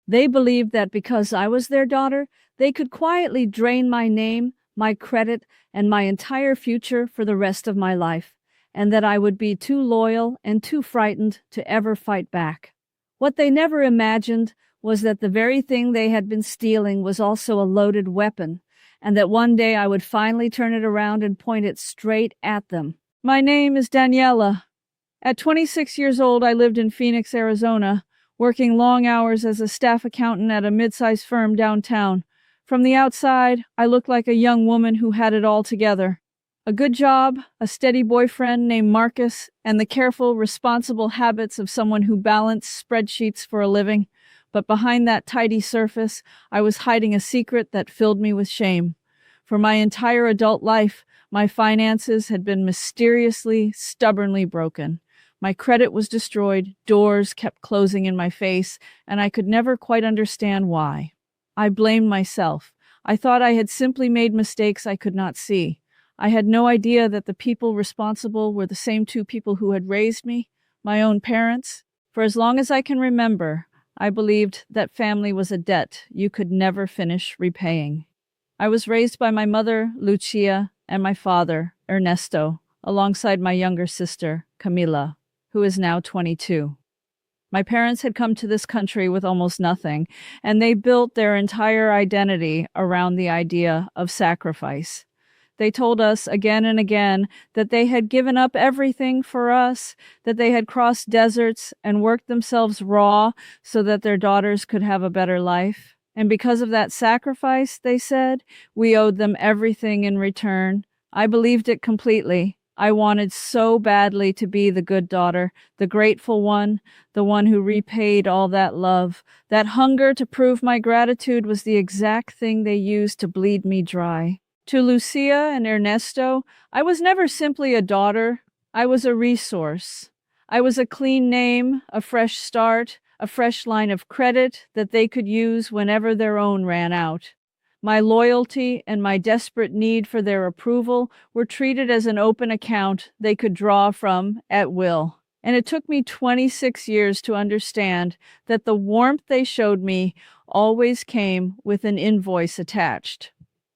They believed that because I was their daughter, they could quietly drain my name, my credit, and my entire future for the rest of my life, and that I would be too loyal and too frightened to ever fight back. What they never imagined was that the very thing they had been stealing was also a loaded weapon, and that one day I would finally turn it around and point it straight at them. My name is Daniela. At 26 years old, I lived in Phoenix, Arizona, working long hours as a staff accountant at a mid-sized firm downtown. From the outside, I looked like a young woman who had it all together. A good job, a steady boyfriend named Marcus, and the careful, responsible habits of someone who balanced spreadsheets for a living. But behind that tidy surface, I was hiding a secret that filled me with shame. For my entire adult life, my finances had been mysteriously, stubbornly broken. My credit was destroyed, doors kept closing in my face, and I could never quite understand why. I blamed myself. I thought I had simply made mistakes I could not see. I had no idea that the people responsible were the same two people who had raised me, my own parents. For as long as I can remember, I believed that family was a debt you could never finish repaying. I was raised by my mother, Lucia, and my father, Ernesto, alongside my younger sister, Camila, who is now 22. My parents had come to this country with almost nothing, and they built their entire identity around the idea of sacrifice. They told us again and again that they had given up everything for us, that they had crossed deserts and worked themselves raw so that their daughters could have a better life. And because of that sacrifice, they said, we owed them everything in return. I believed it completely. I wanted so badly to be the good daughter, the grateful one, the one who repaid all that love. That hunger to prove my gratitude was the exact thing they used to bleed me dry. To Lucia and Ernesto, I was never simply a daughter. I was a resource. I was a clean name, a fresh start, a fresh line of credit that they could use whenever their own ran out. My loyalty and my desperate need for their approval were treated as an open account they could draw from at will. And it took me 26 years to understand that the warmth they showed me always came with an invoice attached.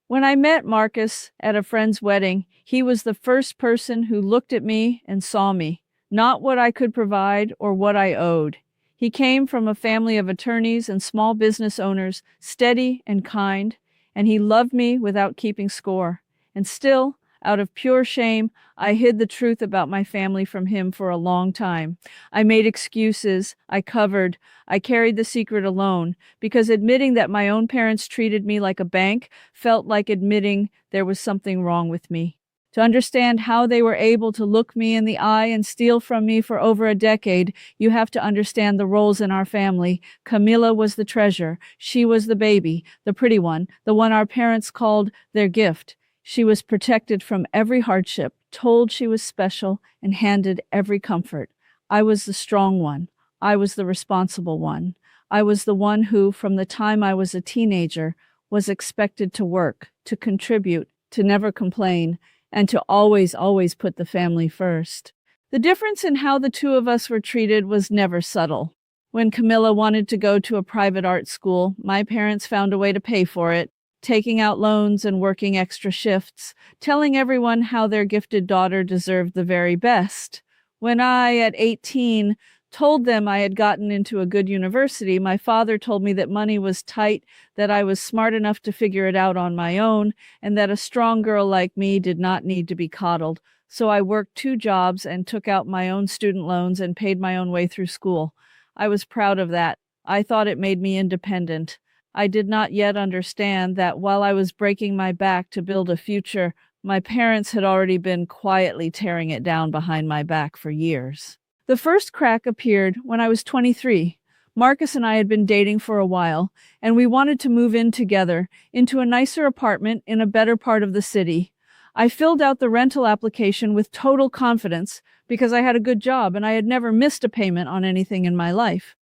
When I met Marcus at a friend's wedding, he was the first person who looked at me and saw me, not what I could provide or what I owed. He came from a family of attorneys and small business owners, steady and kind, and he loved me without keeping score. And still, out of pure shame, I hid the truth about my family from him for a long time. I made excuses, I covered, I carried the secret alone, because admitting that my own parents treated me like a bank felt like admitting there was something wrong with me. To understand how they were able to look me in the eye and steal from me for over a decade, you have to understand the roles in our family. Camila was the treasure. She was the baby, the pretty one, the one our parents called their gift. She was protected from every hardship, told she was special, and handed every comfort. I was the strong one. I was the responsible one. I was the one who, from the time I was a teenager, was expected to work, to contribute, to never complain, and to always put the family first. The difference in how the two of us were treated was never subtle. When Camilla wanted to go to a private art school, my parents found a way to pay for it, taking out loans and working extra shifts, telling everyone how their gifted daughter deserved the very best. When I, at 18, told them I had gotten into a good university, my father told me that money was tight, that I was smart enough to figure it out on my own, and that a strong girl like me did not need to be coddled. So I worked 2 jobs and took out my own student loans and paid my own way through school. I was proud of that. I thought it made me independent. I did not yet understand that while I was breaking my back to build a future, my parents had already been quietly tearing it down behind my back for years. The first crack appeared when I was 23. Marcus and I had been dating for a while, and we wanted to move in together into a nicer apartment in a better part of the city. I filled out the rental application with total confidence because I had a good job and I had never missed a payment on anything in my life.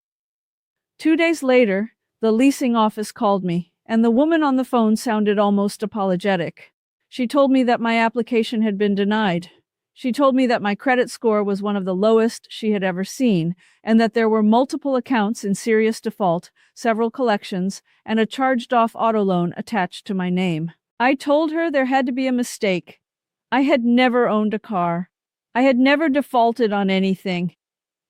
2 days later, the leasing office called me, and the woman on the phone sounded almost apologetic. She told me that my application had been denied. She told me that my credit score was one of the lowest she had ever seen, and that there were multiple accounts in serious default, several collections, and a charged-off auto loan attached to my name. I told her there had to be a mistake. I had never owned a car. I had never defaulted on anything.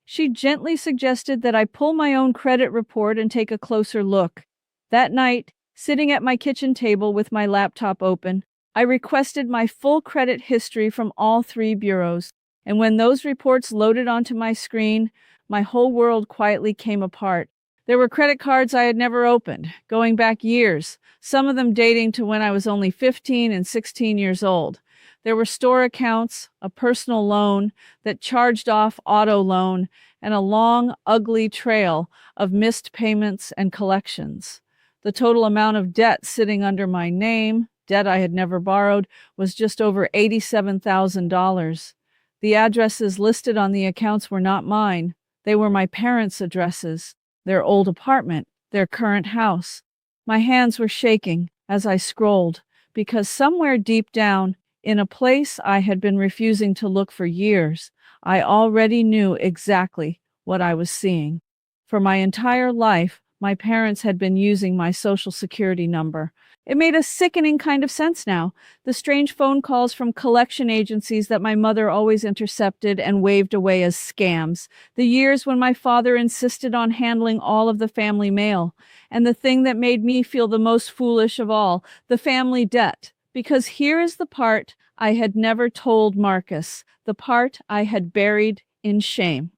She gently suggested that I pull my own credit report and take a closer look. That night, sitting at my kitchen table with my laptop open, I requested my full credit history from all 3 bureaus, and when those reports loaded onto my screen, my whole world quietly came apart. There were credit cards I had never opened, going back years, some of them dating to when I was only 15 and 16 years old. There were store accounts, a personal loan, that charged off auto loan, and a long, ugly trail of missed payments and collections. The total amount of debt sitting under my name, debt I had never borrowed, was just over $87,000. The addresses listed on the accounts were not mine. They were my parents' addresses, their old apartment, their current house. My hands were shaking as I scrolled, because somewhere deep down, in a place I had been refusing to look for years, I already knew exactly what I was seeing. For my entire life, my parents had been using my Social Security number. It made a sickening kind of sense now. The strange phone calls from collection agencies that my mother always intercepted and waved away as scams. The years when my father insisted on handling all of the family mail. And the thing that made me feel the most foolish of all, the family debt. Because here is the part I had never told Marcus, the part I had buried in shame.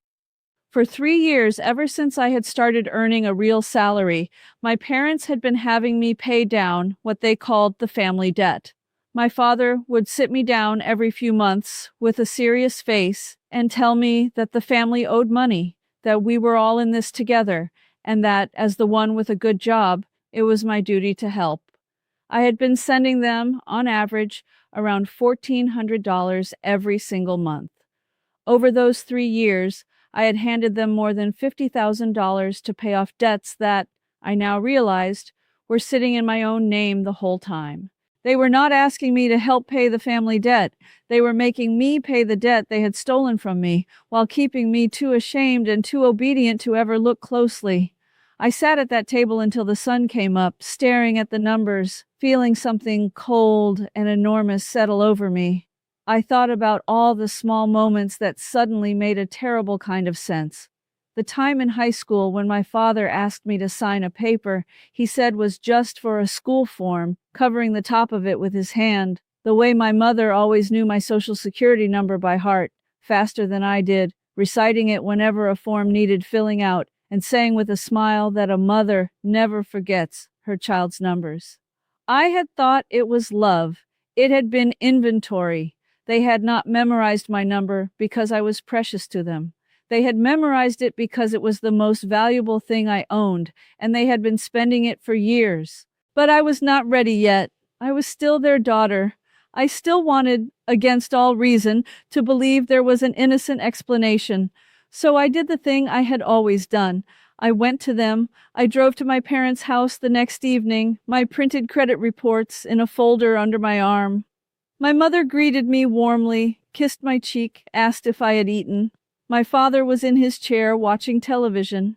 For 3 years, ever since I had started earning a real salary, my parents had been having me pay down what they called the family debt. My father would sit me down every few months with a serious face and tell me that the family owed money, that we were all in this together, and that, as the one with a good job, it was my duty to help. I had been sending them, on average, around $1,400 every single month. Over those 3 years, I had handed them more than $50,000 to pay off debts that, I now realized, were sitting in my own name the whole time. They were not asking me to help pay the family debt. They were making me pay the debt they had stolen from me, while keeping me too ashamed and too obedient to ever look closely. I sat at that table until the sun came up, staring at the numbers, feeling something cold and enormous settle over me. I thought about all the small moments that suddenly made a terrible kind of sense. The time in high school when my father asked me to sign a paper he said was just for a school form, covering the top of it with his hand. The way my mother always knew my Social Security number by heart, faster than I did, reciting it whenever a form needed filling out, and saying with a smile that a mother never forgets her child's numbers. I had thought it was love. It had been inventory. They had not memorized my number because I was precious to them. They had memorized it because it was the most valuable thing I owned, and they had been spending it for years. But I was not ready yet. I was still their daughter. I still wanted, against all reason, to believe there was an innocent explanation. So I did the thing I had always done. I went to them. I drove to my parents' house the next evening, my printed credit reports in a folder under my arm. My mother greeted me warmly, kissed my cheek, asked if I had eaten. My father was in his chair watching television.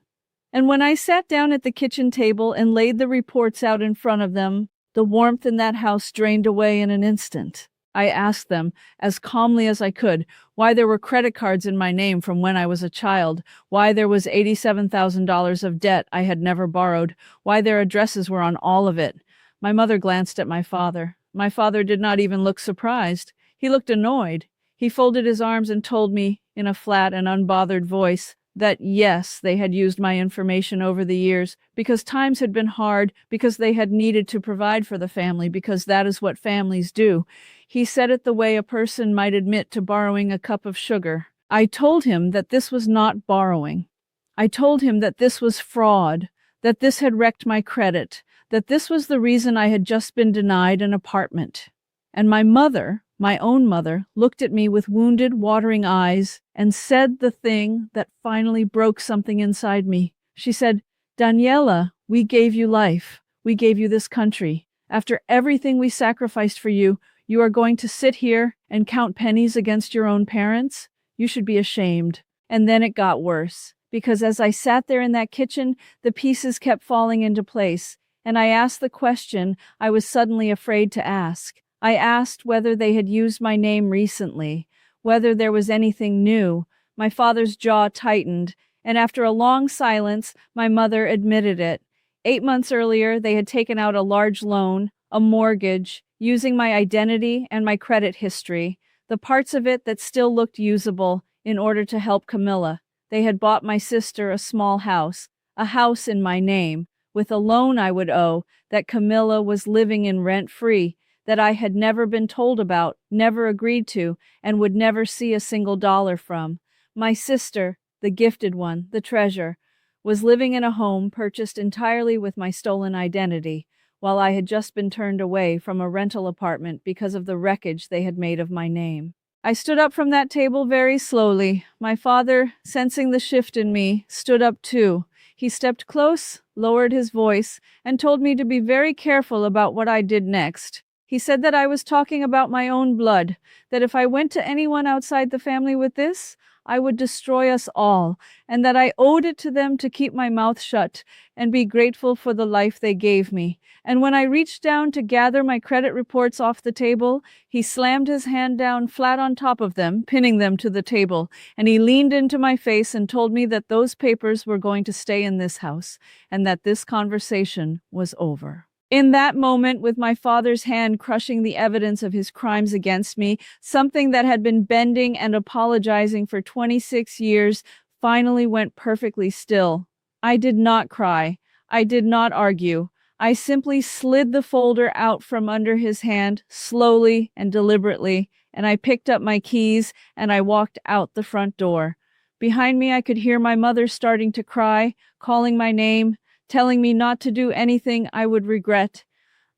And when I sat down at the kitchen table and laid the reports out in front of them, the warmth in that house drained away in an instant. I asked them, as calmly as I could, why there were credit cards in my name from when I was a child, why there was $87,000 of debt I had never borrowed, why their addresses were on all of it. My mother glanced at my father. My father did not even look surprised. He looked annoyed. He folded his arms and told me, in a flat and unbothered voice, that yes, they had used my information over the years, because times had been hard, because they had needed to provide for the family, because that is what families do. He said it the way a person might admit to borrowing a cup of sugar. I told him that this was not borrowing. I told him that this was fraud, that this had wrecked my credit, that this was the reason I had just been denied an apartment. And my mother, my own mother, looked at me with wounded, watering eyes and said the thing that finally broke something inside me. She said, "Daniela, we gave you life. We gave you this country. After everything we sacrificed for you, You are going to sit here and count pennies against your own parents? You should be ashamed." And then it got worse, because as I sat there in that kitchen, the pieces kept falling into place, and I asked the question I was suddenly afraid to ask. I asked whether they had used my name recently, whether there was anything new. My father's jaw tightened, and after a long silence, my mother admitted it. 8 months earlier, they had taken out a large loan, a mortgage, using my identity and my credit history, the parts of it that still looked usable, in order to help Camilla. They had bought my sister a small house, a house in my name, with a loan I would owe, that Camilla was living in rent-free, that I had never been told about, never agreed to, and would never see a single dollar from. My sister, the gifted one, the treasure, was living in a home purchased entirely with my stolen identity, while I had just been turned away from a rental apartment because of the wreckage they had made of my name. I stood up from that table very slowly. My father, sensing the shift in me, stood up too. He stepped close, lowered his voice, and told me to be very careful about what I did next. He said that I was talking about my own blood, that if I went to anyone outside the family with this, I would destroy us all, and that I owed it to them to keep my mouth shut and be grateful for the life they gave me. And when I reached down to gather my credit reports off the table, he slammed his hand down flat on top of them, pinning them to the table, and he leaned into my face and told me that those papers were going to stay in this house, and that this conversation was over. In that moment, with my father's hand crushing the evidence of his crimes against me, something that had been bending and apologizing for 26 years finally went perfectly still. I did not cry. I did not argue. I simply slid the folder out from under his hand, slowly and deliberately, and I picked up my keys and I walked out the front door. Behind me, I could hear my mother starting to cry, calling my name, telling me not to do anything I would regret.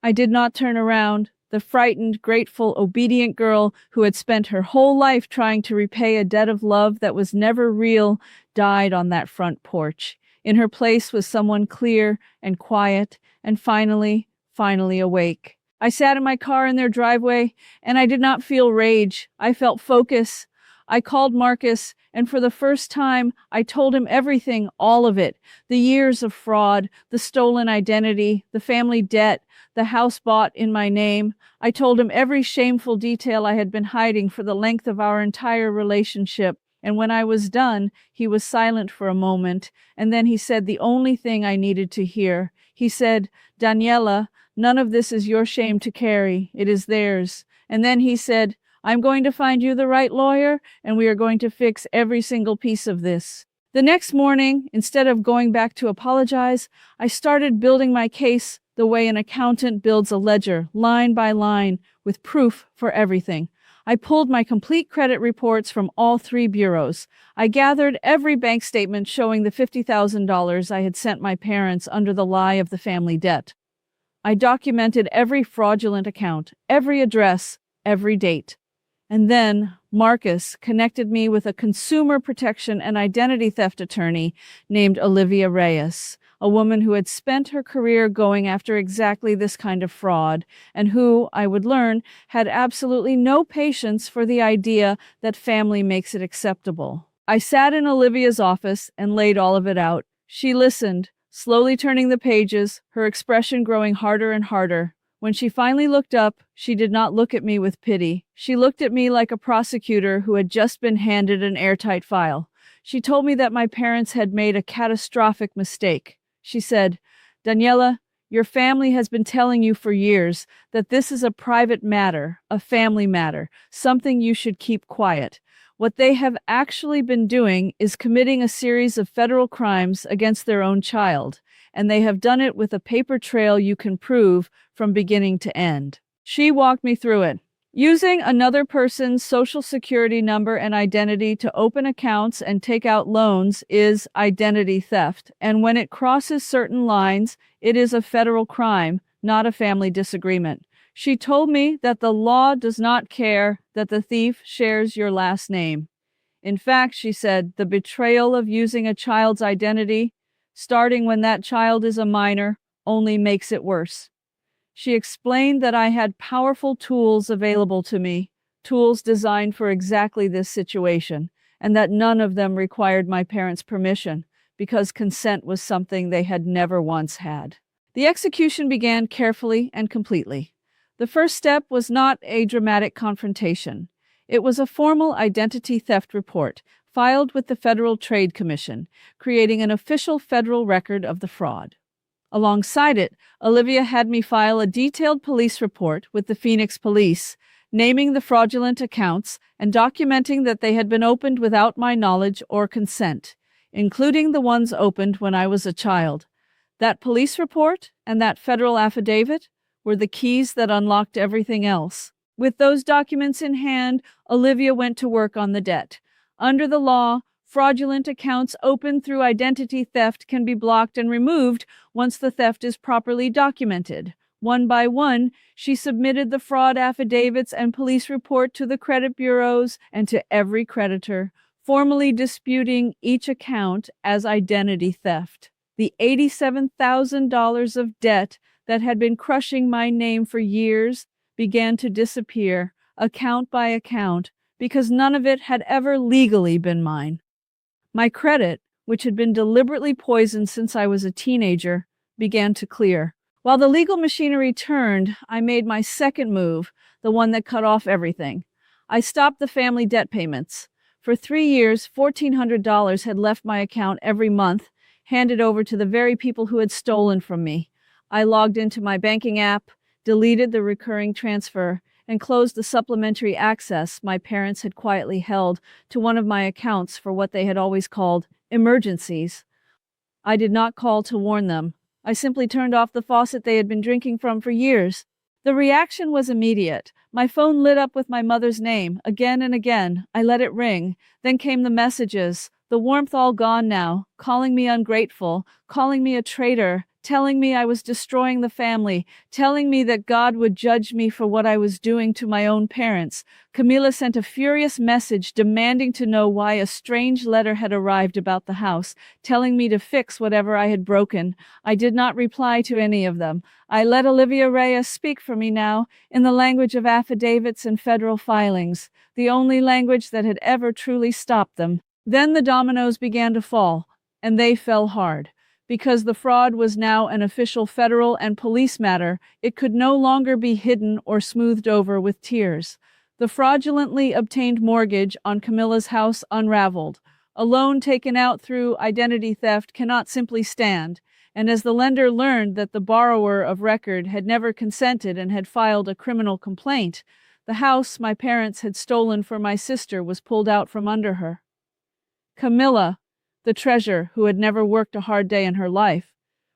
I did not turn around. The frightened, grateful, obedient girl who had spent her whole life trying to repay a debt of love that was never real died on that front porch. In her place was someone clear and quiet and finally awake. I sat in my car in their driveway, and I did not feel rage. I felt focus. I called Marcus, and for the first time, I told him everything, all of it. The years of fraud, the stolen identity, the family debt, the house bought in my name. I told him every shameful detail I had been hiding for the length of our entire relationship. And when I was done, he was silent for a moment, and then he said the only thing I needed to hear. He said, "Daniela, none of this is your shame to carry. It is theirs." And then he said, "I'm going to find you the right lawyer, and we are going to fix every single piece of this." The next morning, instead of going back to apologize, I started building my case the way an accountant builds a ledger, line by line, with proof for everything. I pulled my complete credit reports from all 3 bureaus. I gathered every bank statement showing the $50,000 I had sent my parents under the lie of the family debt. I documented every fraudulent account, every address, every date. And then Marcus connected me with a consumer protection and identity theft attorney named Olivia Reyes, a woman who had spent her career going after exactly this kind of fraud, and who, I would learn, had absolutely no patience for the idea that family makes it acceptable. I sat in Olivia's office and laid all of it out. She listened, slowly turning the pages, her expression growing harder and harder. When she finally looked up, she did not look at me with pity. She looked at me like a prosecutor who had just been handed an airtight file. She told me that my parents had made a catastrophic mistake. She said, "Daniela, your family has been telling you for years that this is a private matter, a family matter, something you should keep quiet. What they have actually been doing is committing a series of federal crimes against their own child, and they have done it with a paper trail you can prove from beginning to end." She walked me through it. Using another person's social security number and identity to open accounts and take out loans is identity theft, and when it crosses certain lines, it is a federal crime, not a family disagreement. She told me that the law does not care that the thief shares your last name. In fact, she said, the betrayal of using a child's identity, starting when that child is a minor, only makes it worse. She explained that I had powerful tools available to me, tools designed for exactly this situation, and that none of them required my parents' permission, because consent was something they had never once had. The execution began carefully and completely. The first step was not a dramatic confrontation. It was a formal identity theft report filed with the Federal Trade Commission, creating an official federal record of the fraud. Alongside it, Olivia had me file a detailed police report with the Phoenix Police, naming the fraudulent accounts and documenting that they had been opened without my knowledge or consent, including the ones opened when I was a child. That police report and that federal affidavit were the keys that unlocked everything else. With those documents in hand, Olivia went to work on the debt. Under the law, fraudulent accounts opened through identity theft can be blocked and removed once the theft is properly documented. One by one, she submitted the fraud affidavits and police report to the credit bureaus and to every creditor, formally disputing each account as identity theft. The $87,000 of debt that had been crushing my name for years began to disappear, account by account, because none of it had ever legally been mine. My credit, which had been deliberately poisoned since I was a teenager, began to clear. While the legal machinery turned, I made my second move, the one that cut off everything. I stopped the family debt payments. For 3 years, $1,400 had left my account every month, handed over to the very people who had stolen from me. I logged into my banking app, deleted the recurring transfer, and closed the supplementary access my parents had quietly held to one of my accounts for what they had always called emergencies. I did not call to warn them. I simply turned off the faucet they had been drinking from for years. The reaction was immediate. My phone lit up with my mother's name, again and again. I let it ring. Then came the messages, the warmth all gone now, calling me ungrateful, calling me a traitor, telling me I was destroying the family, telling me that God would judge me for what I was doing to my own parents. Camila sent a furious message demanding to know why a strange letter had arrived about the house, telling me to fix whatever I had broken. I did not reply to any of them. I let Olivia Reyes speak for me now, in the language of affidavits and federal filings, the only language that had ever truly stopped them. Then the dominoes began to fall, and they fell hard. Because the fraud was now an official federal and police matter, it could no longer be hidden or smoothed over with tears. The fraudulently obtained mortgage on Camila's house unraveled. A loan taken out through identity theft cannot simply stand, and as the lender learned that the borrower of record had never consented and had filed a criminal complaint, the house my parents had stolen for my sister was pulled out from under her. Camila, the treasure who had never worked a hard day in her life,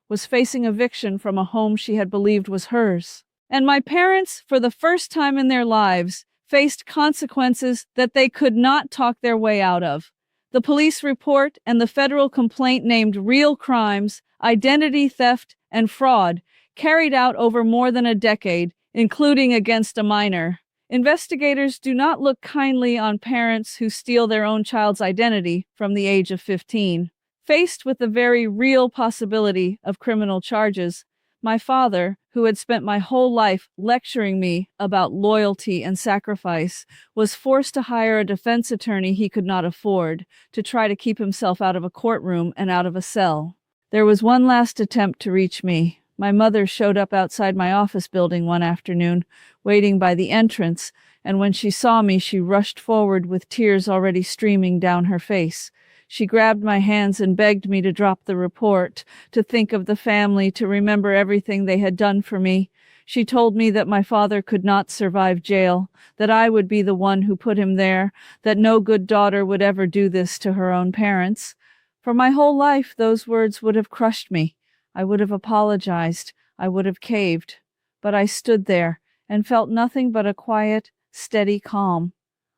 was facing eviction from a home she had believed was hers. And my parents, for the first time in their lives, faced consequences that they could not talk their way out of. The police report and the federal complaint named real crimes, identity theft, and fraud, carried out over more than a decade, including against a minor. Investigators do not look kindly on parents who steal their own child's identity from the age of 15. Faced with the very real possibility of criminal charges, my father, who had spent my whole life lecturing me about loyalty and sacrifice, was forced to hire a defense attorney he could not afford to try to keep himself out of a courtroom and out of a cell. There was one last attempt to reach me. My mother showed up outside my office building one afternoon, waiting by the entrance, and when she saw me, she rushed forward with tears already streaming down her face. She grabbed my hands and begged me to drop the report, to think of the family, to remember everything they had done for me. She told me that my father could not survive jail, that I would be the one who put him there, that no good daughter would ever do this to her own parents. For my whole life, those words would have crushed me. I would have apologized. I would have caved. But I stood there and felt nothing but a quiet, steady calm.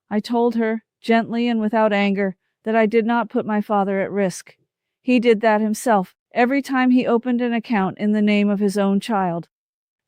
I told her, gently and without anger, that I did not put my father at risk. He did that himself every time he opened an account in the name of his own child.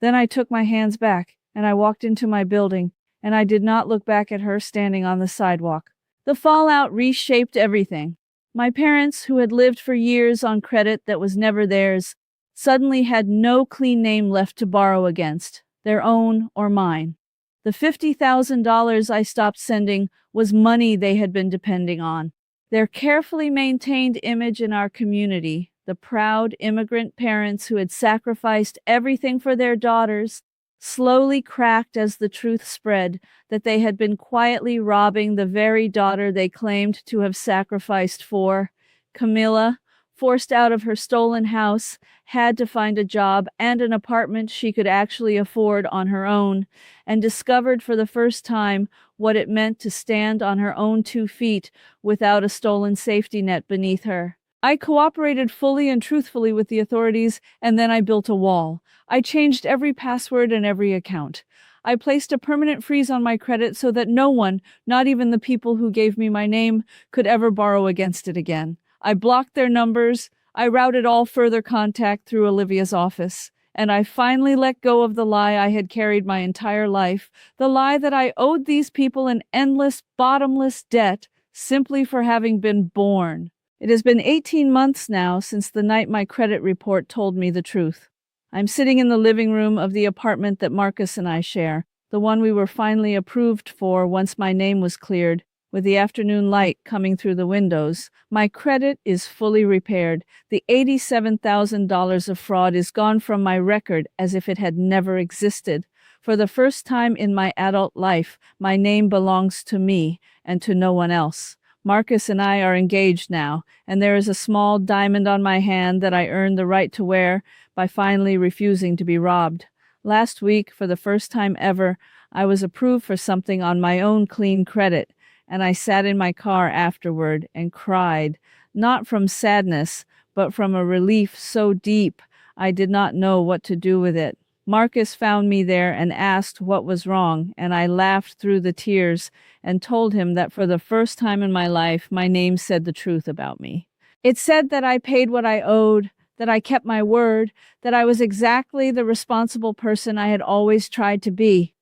Then I took my hands back and I walked into my building, and I did not look back at her standing on the sidewalk. The fallout reshaped everything. My parents, who had lived for years on credit that was never theirs, suddenly had no clean name left to borrow against, their own or mine. The $50,000 I stopped sending was money they had been depending on. Their carefully maintained image in our community, the proud immigrant parents who had sacrificed everything for their daughters, slowly cracked as the truth spread that they had been quietly robbing the very daughter they claimed to have sacrificed for. Camilla, forced out of her stolen house, had to find a job and an apartment she could actually afford on her own, and discovered for the first time what it meant to stand on her own 2 feet without a stolen safety net beneath her. I cooperated fully and truthfully with the authorities, and then I built a wall. I changed every password and every account. I placed a permanent freeze on my credit so that no one, not even the people who gave me my name, could ever borrow against it again. I blocked their numbers, I routed all further contact through Olivia's office, and I finally let go of the lie I had carried my entire life, the lie that I owed these people an endless, bottomless debt simply for having been born. It has been 18 months now since the night my credit report told me the truth. I'm sitting in the living room of the apartment that Marcus and I share, the one we were finally approved for once my name was cleared. With the afternoon light coming through the windows, my credit is fully repaired. The $87,000 of fraud is gone from my record as if it had never existed. For the first time in my adult life, my name belongs to me and to no one else. Marcus and I are engaged now, and there is a small diamond on my hand that I earned the right to wear by finally refusing to be robbed. Last week, for the first time ever, I was approved for something on my own clean credit, and I sat in my car afterward and cried, not from sadness, but from a relief so deep I did not know what to do with it. Marcus found me there and asked what was wrong, and I laughed through the tears and told him that for the first time in my life, my name said the truth about me. It said that I paid what I owed, that I kept my word, that I was exactly the responsible person I had always tried to be.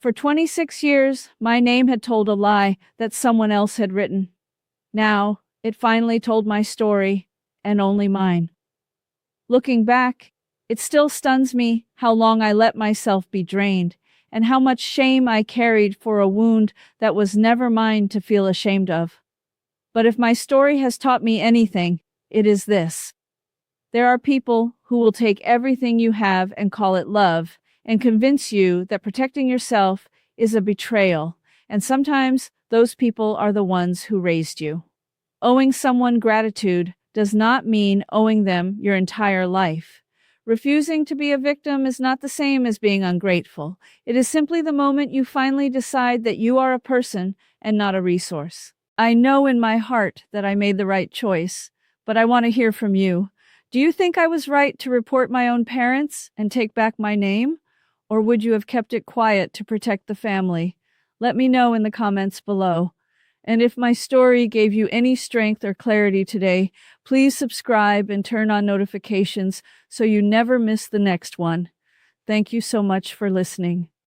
For 26 years, my name had told a lie that someone else had written. Now, it finally told my story, and only mine. Looking back, it still stuns me how long I let myself be drained, and how much shame I carried for a wound that was never mine to feel ashamed of. But if my story has taught me anything, it is this. There are people who will take everything you have and call it love, and convince you that protecting yourself is a betrayal, and sometimes those people are the ones who raised you. Owing someone gratitude does not mean owing them your entire life. Refusing to be a victim is not the same as being ungrateful. It is simply the moment you finally decide that you are a person and not a resource. I know in my heart that I made the right choice, but I want to hear from you. Do you think I was right to report my own parents and take back my name? Or would you have kept it quiet to protect the family? Let me know in the comments below. And if my story gave you any strength or clarity today, please subscribe and turn on notifications so you never miss the next one. Thank you so much for listening.